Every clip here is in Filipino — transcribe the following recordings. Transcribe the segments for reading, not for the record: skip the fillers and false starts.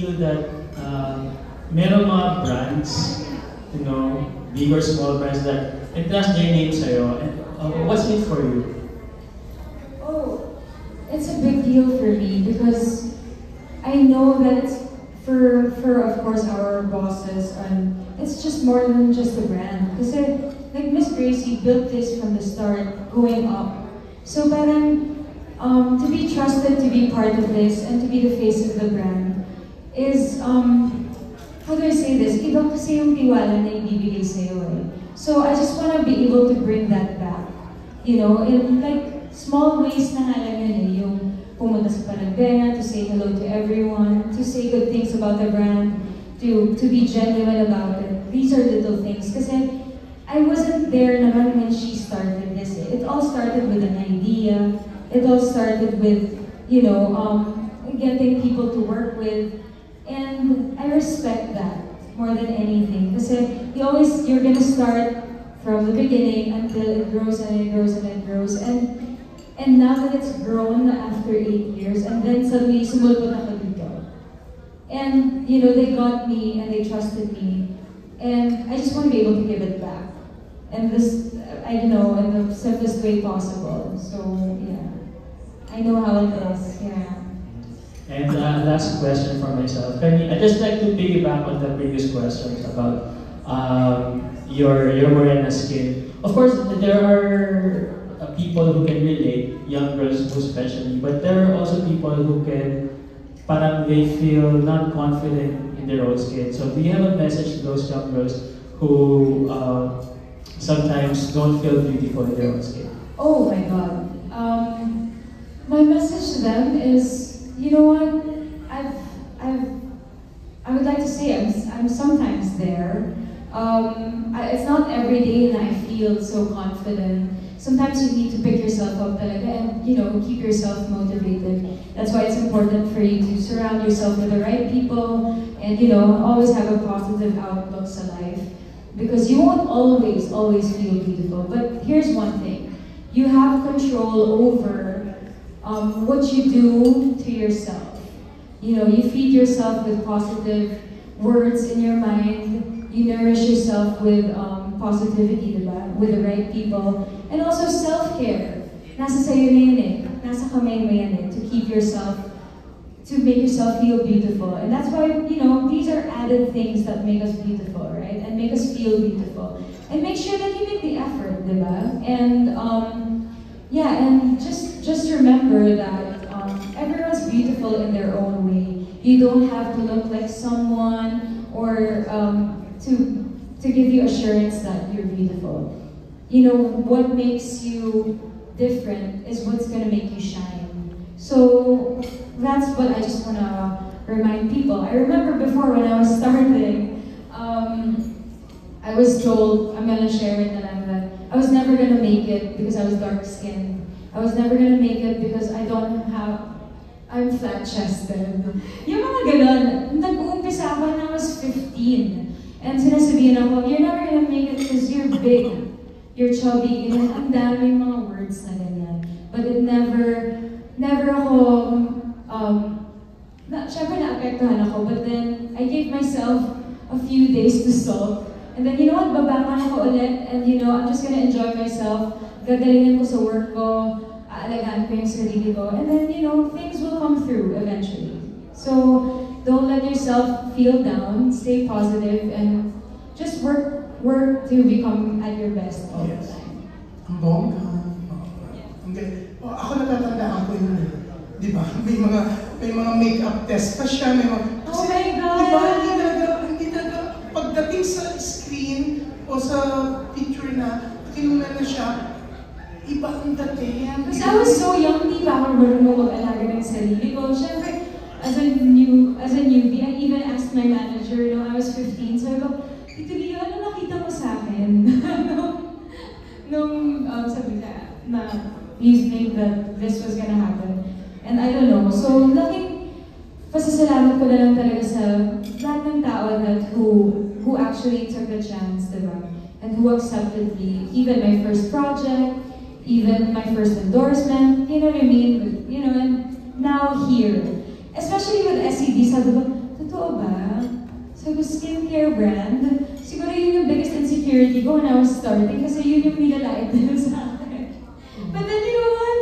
feel that meron mga brands, you know, big or small brands that entrust their name sa'yo, and what's it for you? Oh, it's a big deal for me because I know that it's for of course our bosses, and it's just more than just a brand. Because like Miss Gracie built this from the start, going up. So parang to be trusted to be part of this and to be the face of the brand is how do I say this? Iba kasi yung tiwala na ibibigay sa'yo eh. So I just want to be able to bring that back. You know, in like small ways na nga lang yun eh. Yung pumunta sa Panagbenga, to say hello to everyone, to say good things about the brand, to be genuine about it. These are little things. Kasi I wasn't there naman when she started this. It all started with an idea. It all started with, you know, getting people to work with. And I respect that more than anything. Kasi you're gonna start from the beginning until it grows and it grows and it grows. And now that it's grown after 8 years, and then suddenly sumulpot ako dito. And, you know, they got me and they trusted me. And I just want to be able to give it back. And this, I don't know, in the simplest way possible. So, yeah. I know how it is, yeah. And last question for myself. I'd just like to piggyback on the previous questions about your morena skin. Of course, there are people who can relate, young girls especially, but there are also people who can, parang they feel not confident in their own skin. So do you have a message to those young girls who sometimes don't feel beautiful in their own skin? Oh my God. My message to them is, you know what? I would like to say I'm sometimes there. It's not every day that I feel so confident. Sometimes you need to pick yourself up talaga and, you know, keep yourself motivated. That's why it's important for you to surround yourself with the right people and, you know, always have a positive outlook to life. Because you won't always feel beautiful. But here's one thing. You have control over what you do to yourself. You know, you feed yourself with positive words in your mind. You nourish yourself with positivity, diba? With the right people. And also self-care. Nasa sayo na yun eh. Nasa kamay mo yan eh. To keep yourself, to make yourself feel beautiful. And that's why, you know, these are added things that make us beautiful, right? And make us feel beautiful. And make sure that you make the effort, diba? And, yeah, and just remember that everyone's beautiful in their own way. You don't have to look like someone or to give you assurance that you're beautiful. You know, what makes you different is what's gonna make you shine. So that's what I just wanna remind people. I remember before when I was starting, I was told, I'm gonna share it that I was never gonna make it because I was dark skinned. I was never gonna make it because I'm flat-chested. Yung mga ganon, nag-uumpisa ako when I was 15. And sinasabihin ako, you're never gonna make it because you're big. You're chubby, and ang daming mga words na ganyan. But it never ako, syempre naapektuhan ako, but then I gave myself a few days to sulk. And then, you know what, babangon ako ulit, and you know, I'm just gonna enjoy myself. Gagalingan ko sa work ko, aalagaan ko yung sarili ko, and then, you know, things will come through eventually. So, don't let yourself feel down, stay positive, and just work to become at your best all the time. Ang bongga. Okay. Oh, ako natatandaan ko yun. Di ba? May mga make-up test pa siya. May mga, oh my God! Di ba? Hindi talaga, pagdating sa screen o sa picture na, kinuna na siya, iba ang dating. Because I was so young, di pa ako marunong mag-alaga ng sarili ko. Siyempre, as a newbie, I even asked my manager, you know, I was 15, so I go, Tito Leo, ano nakita mo sa akin? nung sabi ka, na you think that this was gonna happen. And I don't know, so pasasalamat ko na lang talaga sa lahat ng tao that who actually took the chance, diba? And who accepted me, even my first project, even my first endorsement, you know what I mean? You know, and now here, especially with SED, sabi ko, totoo ba? Sabi ko, skincare brand? Siguro yun yung biggest insecurity ko when I was starting kasi yun yung nilalait nila sa akin. But then you know what?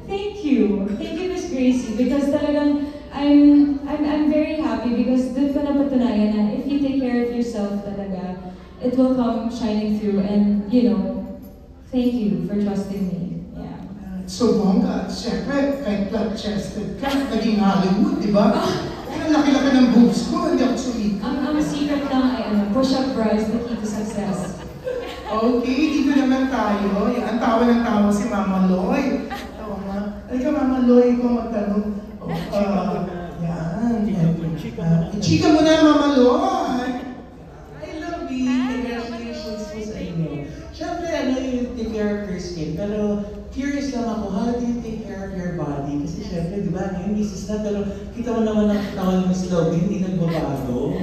Thank you. Thank you, Miss Gracie, because talagang I'm very happy because doon ko napatunayan na if you take care of yourself talaga, it will come shining through and, you know, thank you for trusting me. Yeah. So, bongga, siyempre, kahit flat-chested ka, naging Hollywood, di ba? Ang laki-laki ng boobs ko, hindi ako sumika. Ang secret lang ay push-up bra is the key to success. Okay, dito naman tayo. Yan, tawa ng tawa si Mama Loy. Tawa nga. Halika, Mama Loy, ikaw magtanong. Chika mo na, Mama Loy. I love you. Congratulations po sa inyo. Siyempre, you take care of your skin. Pero, curious lang ako, how do you take care of your body? Kasi siyempre, di ba, ngayon misis na, pero kita mo naman ang katawan mo slow, hindi nagbabago.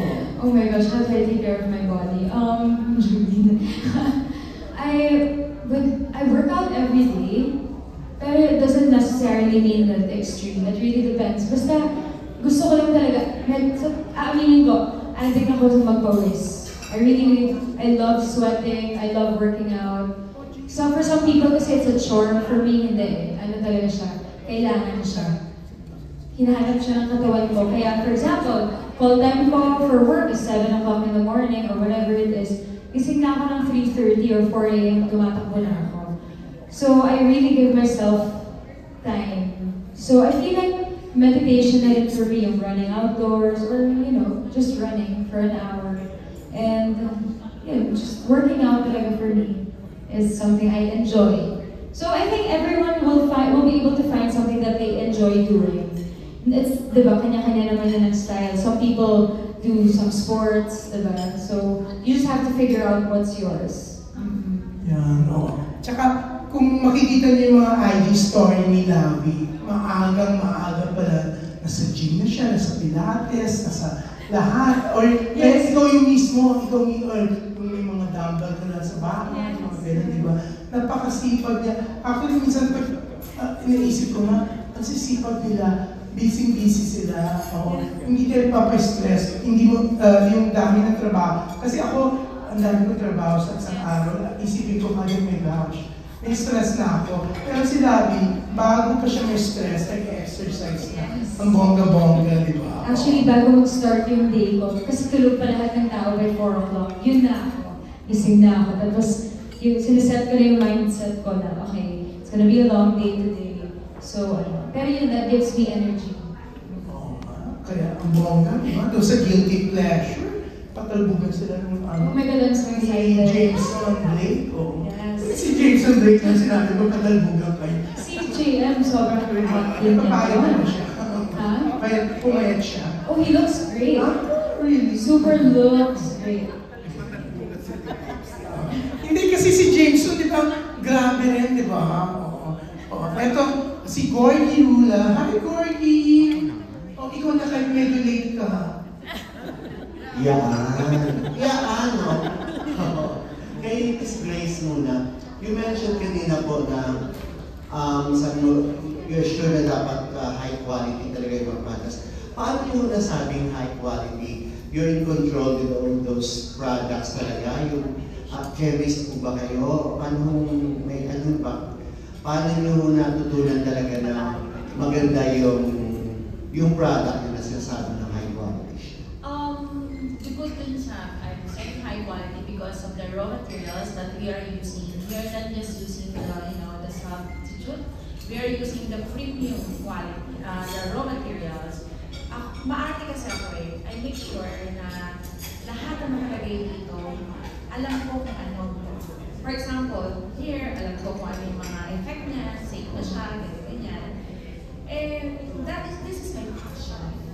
Oh my gosh, how do I take care of my body? I work out every day, pero it doesn't necessarily mean that extreme. It really depends. Basta, gusto ko lang talaga, aaminin ko, addict ako sa magpawis. I love sweating, I love working out. So for some people kasi it's a chore, for me hindi. Ano talaga siya, kailangan siya. Hinahanap siya ng katawan ko. Kaya for example, call time ko for work is 7 o'clock in the morning or whatever it is. Gising na ako ng 3:30 or 4 a.m. tumatakbo na ako. So I really give myself time. So I feel like meditation na rin for me, yung running outdoors or, you know, just running for an hour. And, you know, just working out talaga for me is something I enjoy. So I think everyone will be able to find something that they enjoy doing. It's, diba, kanya-kanya naman yun ang style. Some people do some sports, diba? So you just have to figure out what's yours. Yan, oo. Tsaka, kung makikita niyo yung mga IG story ni Lavi, maaga pala, nasa gym na siya, nasa pilates, nasa lahat. Or yes, ikaw yung mismo, or yung may mga dumbbell ka na sa bahay, yes. Mga ganun, di ba? Napakasipag niya. Actually, minsan pag iniisip ko nga, ang sisipag nila, busy sila, hindi tayo papastress, hindi mo, yung dami ng trabaho. Kasi ako, ang dami kong trabaho sa isang araw, isipin ko kagad, my gosh, may stress na ako. Pero si Lavi, bago pa siya may stress, nag-exercise na. Ang bongga-bongga, di ba? Actually, bago mag-start yung day ko, kasi tulog pa lahat ng tao by 4 o'clock, yun na ako. Gising na ako. Tapos, siniset ko na yung mindset ko na, okay, it's gonna be a long day today. So, pero yun, that gives me energy. Kaya ang bongga, di ba? Doon sa guilty pleasure, patalbugan sila ng Oh my God, I'm so excited. Jameson Blake, Yes. Si Jameson Blake na sinabi ko, patalbugan kayo. Si JM, sobrang hot din niya. Papayag naman siya. Ha? Pumayag siya. Oh, he looks great. Really? Super looks great. Hindi kasi si Jameson, di ba? Grabe rin, di ba? Ito, si Gorgie Rula. Hi, Gorgie! Ikaw na kayo medyo late ka. Yaan, no? Kay Miss Grace muna, you mentioned kanina po na sabi mo, you're sure na dapat high quality talaga yung mga products. Paano yung nasabing high quality? You're in control with all those products talaga? Yung chemist po ba kayo? Paano may ano ba? Paano nyo natutunan talaga na maganda yung product na sinasabi ng high quality? Bukod dun sa, I'm saying high quality because of the raw materials that we are using. We are not just using the substitute. We are using the premium quality, the raw materials. Maarte kasi ako eh. I make sure na lahat ng nakalagay dito, alam ko kung ano. For example, here, alam ko kung ano yung mga effect niya, safe na siya, ganyan. And this is my passion.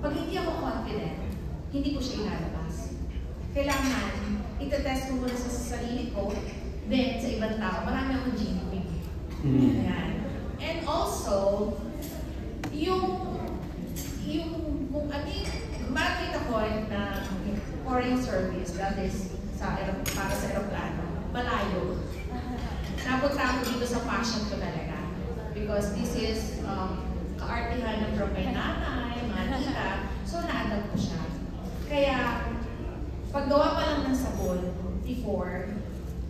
Pag hindi ako confident, hindi ko siya ilalabas. Kailangan, itetest ko muna sa sarili ko, then sa ibang tao, marami akong genuine. Ayan. And also, makita ko na pouring service, that is, para sa aeroplano, malayo. Napunta ako dito sa passion ko talaga. Because this is kaartihan ng from my nanay, mga tita. before,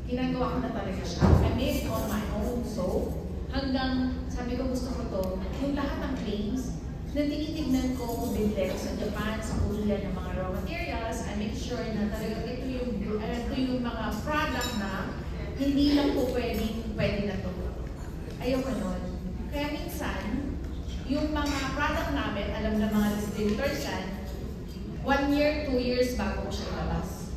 ginagawa ko na talaga siya. I made it on my own. So, hanggang sabi ko gusto ko to, yung lahat ng claims, na tinitignan ko kung bibili ko sa Japan, sa ulan ng mga raw materials, I make sure na talaga ito yung mga product na hindi lang po pwede na to. Ayoko nun. Kaya minsan, yung mga product namin, alam na mga distributors yan, 1 year, 2 years bago ko siya ilabas.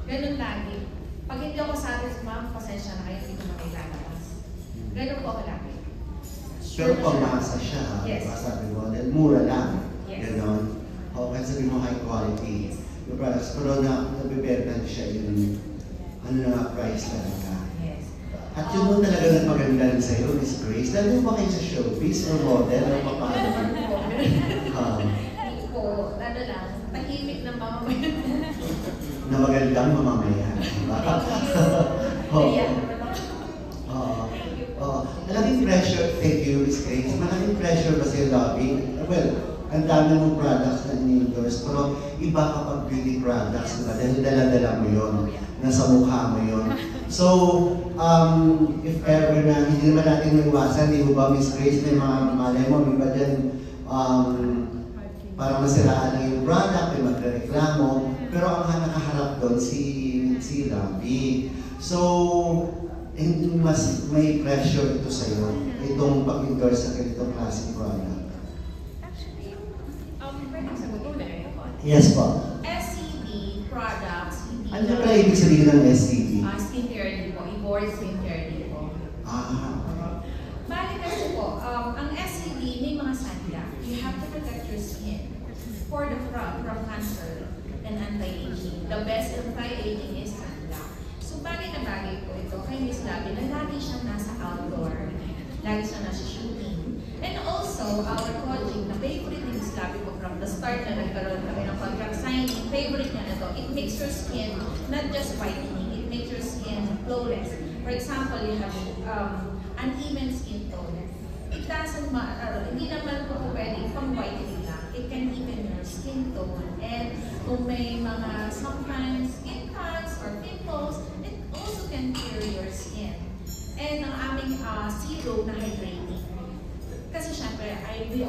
Ganun lagi. Pag hindi ako satisfied, pasensya na kayo, hindi ko na kayo lalabas. Ganun po ako lagi. Pero pamasa siya, yes. Sabi mo, dahil mura lang. Yes. Ganon. O kaya sabi mo high quality. Yung products, pero nabibenta siya yung ano na price talaga. Yes. At yun mo talaga nagpaganda sa'yo, Miss Grace. Dahil mo ba kayo sa showbiz or model o paano? Hindi po, ano lang, tahimik na mamamayan. Na magandang mamamayan. Diba? Malaking pressure, thank you, Miss Grace. Malaking pressure ba sa'yo lobbying? Well, ang dami mong products na in-endorse, pero iba kapag beauty products, diba? Dahil dala-dala mo yun, nasa mukha mo yun. So, if ever na hindi naman natin maiwasan, di ba, Miss Grace, may mga malay mo, may ba dyan, para masiraan lang yung product, may magreklamo, pero ang nakaharap doon si Ravi. So, mas may pressure ito sa'yo, itong pag-endorse sa ganitong klaseng product. Actually, pwede sagutin na rin ako. Yes po. SCB products, hindi Ano na pala ibig sabihin ng SCB? skincare din po, Ibor skincare din po. Bali kasi po, ang SCB may mga sunblock. You have to protect your skin from cancer and anti-aging. The best anti-aging is sunblock. So bagay na bagay po ito kay Miss Labi na lagi siyang nasa outdoor, lagi siyang nasa shooting. And also, our coaching na favorite ni Miss Labi po from the start na nagkaroon kami ng contract signing, favorite niya na to, it makes your skin not just whitening, it makes your skin flawless. For example, you have uneven skin tone. It doesn't matter, hindi naman po pwede pang whitening lang. It can even your skin tone. And kung may mga sometimes skin cuts or pimples, it also can clear your skin. And ang aming zero na hydrating. Kasi syempre, we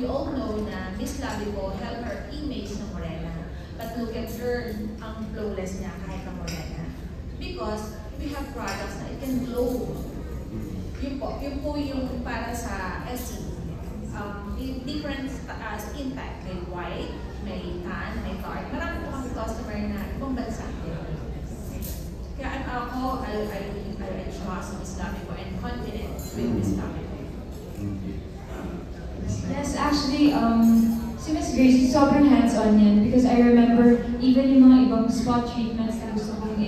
all know na Miss Labi po help her image na morena. But look at her, ang flawless niya kahit na morena. Because we have products na it can glow. Yun po yung para sa SC. Different skin type. May white, may tan, may dark. Marami po kami customer na ibang bansa. Kaya ako, I trust Miss Labi po and confident with Miss Labi po. Yes, actually, si Miss Grace, sobrang hands-on yan because I remember even yung mga ibang spot treatments na gusto kong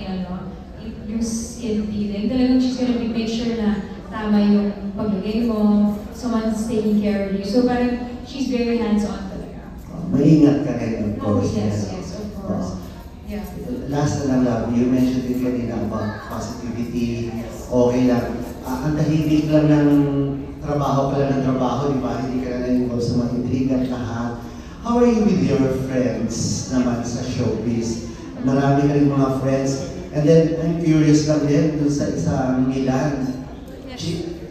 yung skin peeling, talagang she's gonna make sure na tama yung paglagay mo, someone's taking care of you. So parang she's very hands-on talaga. Maingat ka rin, of course. Yes, of course. Yeah. Last na lang, Love, you mentioned din kanina about positivity. Okay lang. Ang tahimik lang ng trabaho pala ng trabaho, di ba? Hindi ka na involved sa mga intriga at lahat. How are you with your friends naman sa showbiz? Marami ka rin mga friends. And then, I'm curious lang din dun sa isang Milan.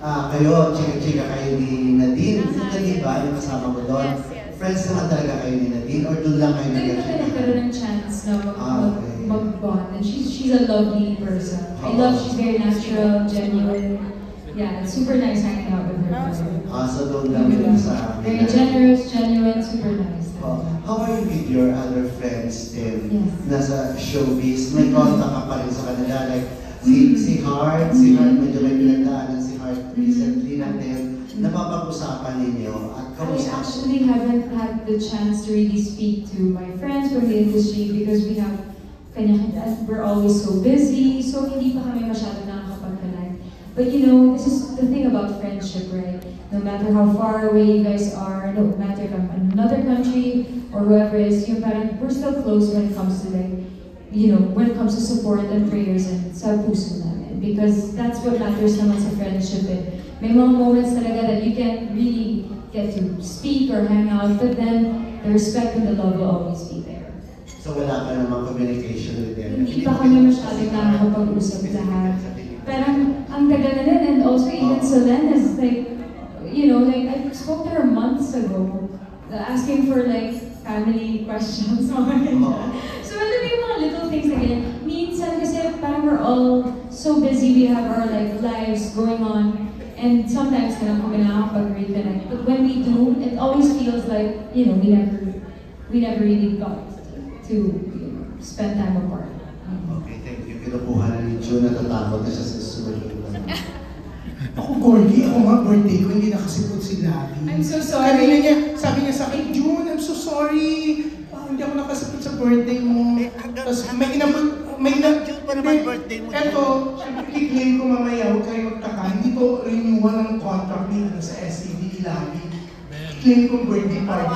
Kayo, chika-chika kayo ni Nadine. Si Nadine ba? Yung kasama mo doon? Yes. Friends naman talaga kayo ni Nadine? Or doon lang kayo Doon kami nagkaroon ng chance na mag-bond. And she's a lovely person. I love, she's very natural, genuine. Yeah, it's super nice hanging out with her. So doon lang yun sa Very generous, genuine, super nice. How are you with your other friends din? Yes. Nasa showbiz, may contact ka pa rin sa kanila. Like, si Heart, medyo may pinagdaanan si Heart recently natin. Napapag-usapan ninyo at I kamusta? actually haven't had the chance to really speak to my friends from the industry because we're always so busy, so hindi pa kami masyado nakakapag-connect. But you know, this is the thing about friendship, right? No matter how far away you guys are, no matter if I'm in another country or whoever it is, we're still close when it comes to when it comes to support and prayers and sa puso namin. Because that's what matters naman sa friendship. May mga moments talaga that you can't really get to speak or hang out, but then the respect and the love will always be there. So wala pa namang communication with them. Hindi pa kami masyadong nakakapag-usap lahat. Parang ang tagal na din, and also even Selene is like, you know, like I spoke to her months ago, asking for like family questions. So alam mo yung mga little things again. Minsan kasi parang we're all so busy, we have our like lives going on, and sometimes na lang kami nakakapag-reconnect. But when we do, it always feels like, you know, we never really got to, you know, spend time apart. Okay, thank you. Kinukuha na ni June, natatakot na siya sa susunod. Ako, Gordy, ako nga birthday ko, hindi nakasipot si Lavi. I'm so sorry. Kanina niya, sabi niya sa akin, June, I'm so sorry. Hindi ako nakasipot sa birthday mo. Tapos may June pa naman birthday mo. Eto, i-claim ko mamaya, huwag kayo magtaka. Hindi to renewal ng contract nila sa STD ni Lavi. I-claim ko birthday party.